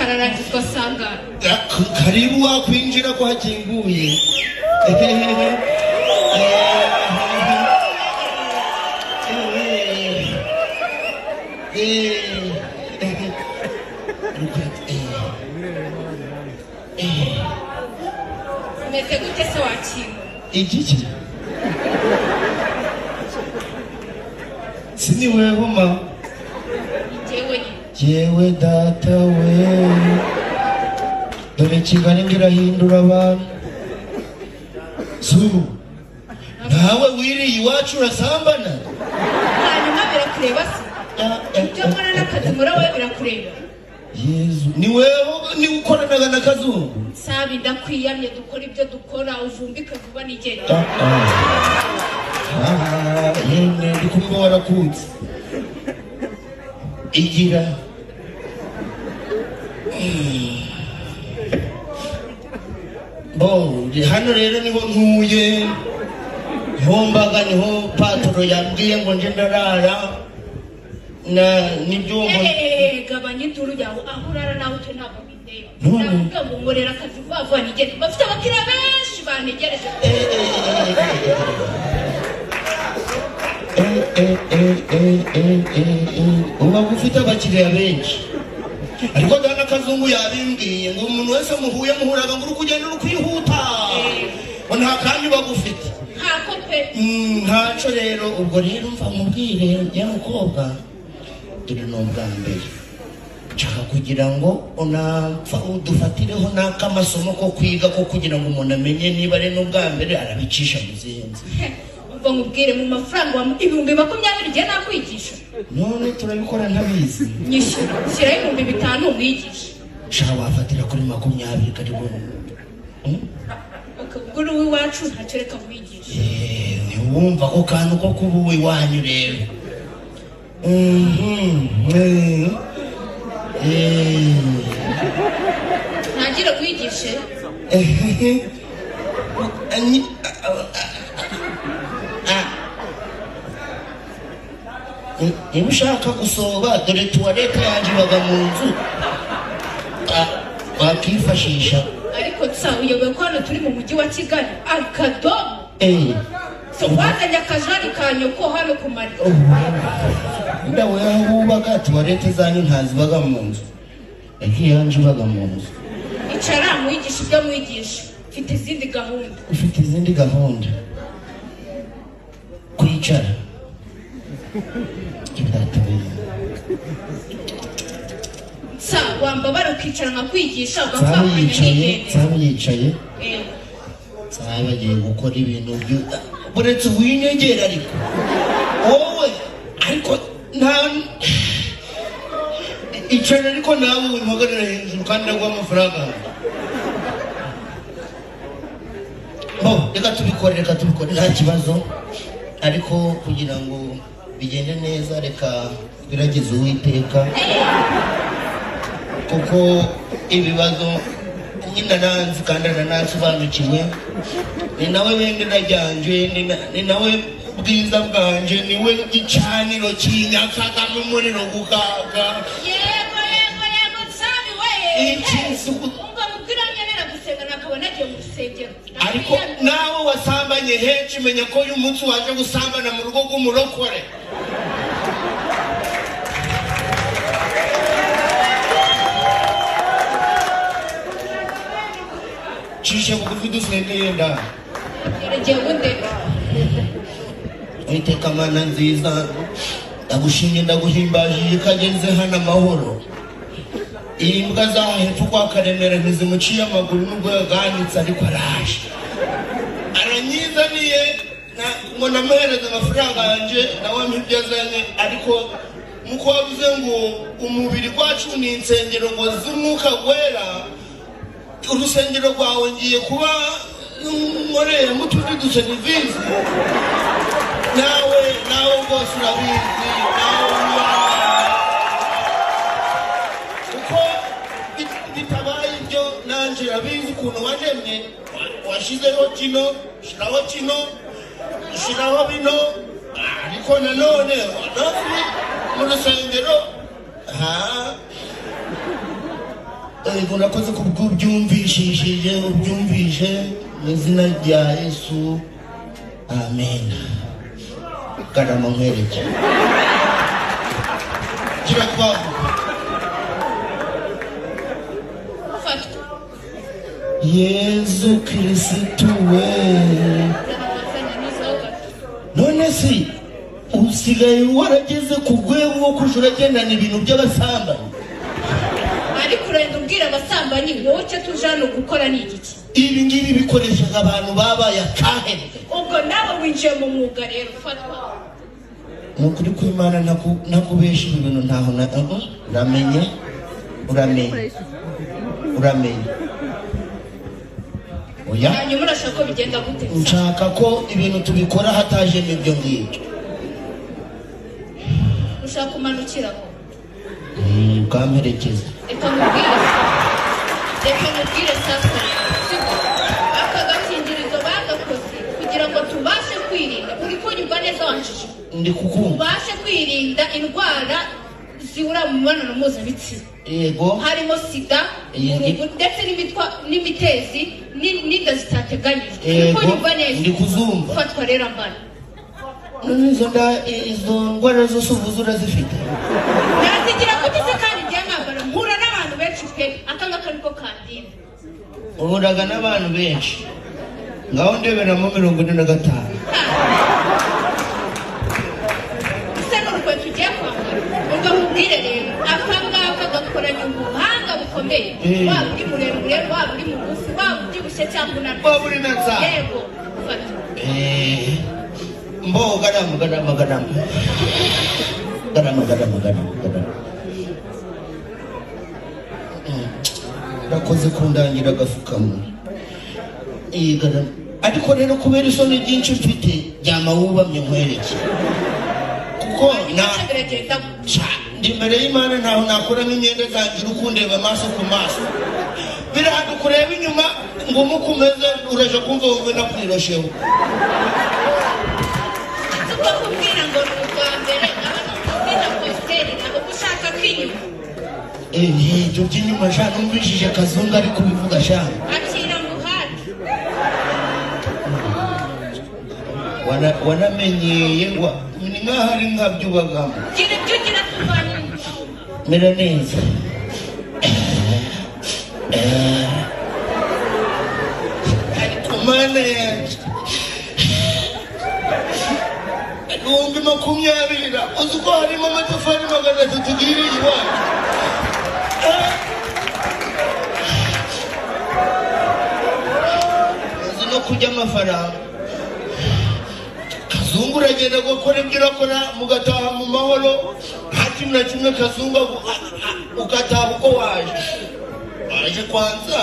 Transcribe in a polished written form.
hararangizwa sangara karibu wakwinjira ko hakinguye meze gute se wakinga igiki siniweho ma jewe data we dore Kigali ngirahindura abantu su nawe wiriye iwacu urasambana hanyuma birakureba se ibyo mbona n'akazi muri wowe birakureba Yezu ni ukoranaga na kazungu sabi ndakwiyamye dukora ibyo dukora uvumbika vuba nigenda yemwe ndikumva warakutse igira hano rero niho ntuye hombaga niho patoro yambwiye ngo nje ndarara nibyo gabanya ituru yawe aho urara nawe icyo ntabwo bindeba navuga ngo ngorera akazi vuba vuba nigende bafite abakiriya benshi banegereje uba ufite abakiriya benshi ariko dana kazungu yabimbwiye ngo umuntu wese muhuye muhuraga ngo uri kugenda uri kwihuta ngo nta kandi bagufite ntako pe ntaco rero ubwo rero mva mubwire ya mukobwa turi no bwa mbere nshaka kugira ngo unapfa udufatireho n'akamasomo ko kwiga ko kugira ngo umuntu amenye niba ari n'ubwa mbere arabicisha mu zihenze umva nkubwire mu mafaranga wa 20,000 igihe nakwigisha none turabikora ntabizi nyishyura shyiraho 5,000 umwigisha shaka wafatira kuri 20 kari bwo ukagura uwiwacu ntacyo reka mwigisha ntiwumva ko kantu ko kuba uwiwanyu rero ntagira kwigishe niba ushaka gusoba dore tuwarete yanjye ibaga mu nzu wakifashisha ariko uyobewe ko hano turi mu mujyi wa Kigali akadomo wazanye akajari ka nyoko hano ku marido ndawe aho wubaga tuwarete zanyu ntazibaga mu nzu yagiye yanjye ibaga mu nzu icara mwigisha ibyo mwigisha ufite izindi gahunda kwicara wambabara ukicara nkakwigisha ugapfa yicaye bagiye gukora ibintu buretse uwinyegera ariko wowe ariko nta icara ariko nawe wimpagarira hejuru kandi naguha amafaranga reka tubikore nta kibazo ariko kugira ngo bigende neza reka twiragize Uwiteka kuko ibibazo nyina nanzi kandi nanasobanukiwe ni nawe bendera ryanje ni nawe bwiza bwanje niwe gicaniro kinyakagamo umuriro gukaka yego sabi we ariko nawe wasambanye henshi menya ko uyu munsi waje gusambana mu rugo rw'umurokore cishe bugufi dusenge yenda Uwiteka Mana nziza ndagushimye ndaguhimbajije kageze hano amahoro iyi mbwa zahepfo kwa Karemera ntizimuciye amaguru nubwo yaganitse ariko araje aranyizaniye ngo namuhereze amafaranga yanjye nawe mpibyo azanye ariko muko wavuze ngo umubiri wacu ni insengero ngo z'umwuka wera urusengero rwawe ngiye kuba nkorera mu tundi duserivisi nawe rwose urabizi uko bitabaye ibyo nanjye urabizi ukuntu wanemye washyizeho kino shiraho bino ariko nanone mu rusengero Urakoze kubyumvishije ubyumvishe mu izina rya Yesu amen. Karama mwereke kirakwa Yesu Kristo we none si usigaye warageze ku rwego rwo kujura agendana ibintu by'abasambanyi ariko urenda ubwira abasambanyi wowe icyo tujana gukora ni igiki ibi ngibi bikoresha abantu babaye akahebwe ubwo nawe winjiye mu mwuga rero ufatwa nukuri kw'Imana nakubesha ibintu ntaho uramenye oya hanyuma urashaka ko bigenda gute nshaka ko ibintu tubikora hataje n'ibyo ngibyo ushaka kumanukiraho ukamperekeza reka mubwire sasa aka gakingirizo bagakoze kugira ngo tubashe kwirinda uri kunyumva neza wanjije ndi kukumva tubashe kwirinda indwara ziura mu mibonano mpuzabitsina yego harimo sida ndetse n'imitezi n'inda zitateganyijwe uri kunyumva neza ndi kuzumva ufatwa rero ambana izo ndwara zose uvuze urazifite narazigira gute se kandi byamagara mpura n'abantu benshi pe akangaka niko kandinda uhuraga n'abantu benshi ngaho ndeberamo 45 ese n'urukweto ugiye kwambara ubwo mubwire rero akangaka gakoranye ubuhanga bukomeye waba uri muremure waba uri mugufi waba ubyibushye cyangwa unanutse waba uri na nza yego fata garama urakoze kundangira agafukamo ariko rero kubera isoni ryinshi mfite jyama wubamye nkwereke kuko ndi imbere y'Imana ntaho nakuramo imyenda zanjye ukundeba amaso ku maso birahanda kureba inyuma ngo umukumeze uraje kumva wumve nakwirosheho kubwira ngo ni ubwa mbere abana positeri ntabwo ushaka kwinyuma ibyo by'inyuma shaka numvishije Kazungu ari kubivuga shaka akira muhati wanamenyeye ni nkaho ari nkabyubagamo gira ibyo ugira tuvanye mera neza ariko mana yanjye 2020 uzi ko harimo amatafari 300 tugiriye iwacu uzi no kurya amafaranga Kazungu uragenda gukora ibyo urakora mugataha mu mahoro nta kintu na kimwe Kazungu ugataha uko waje kwanza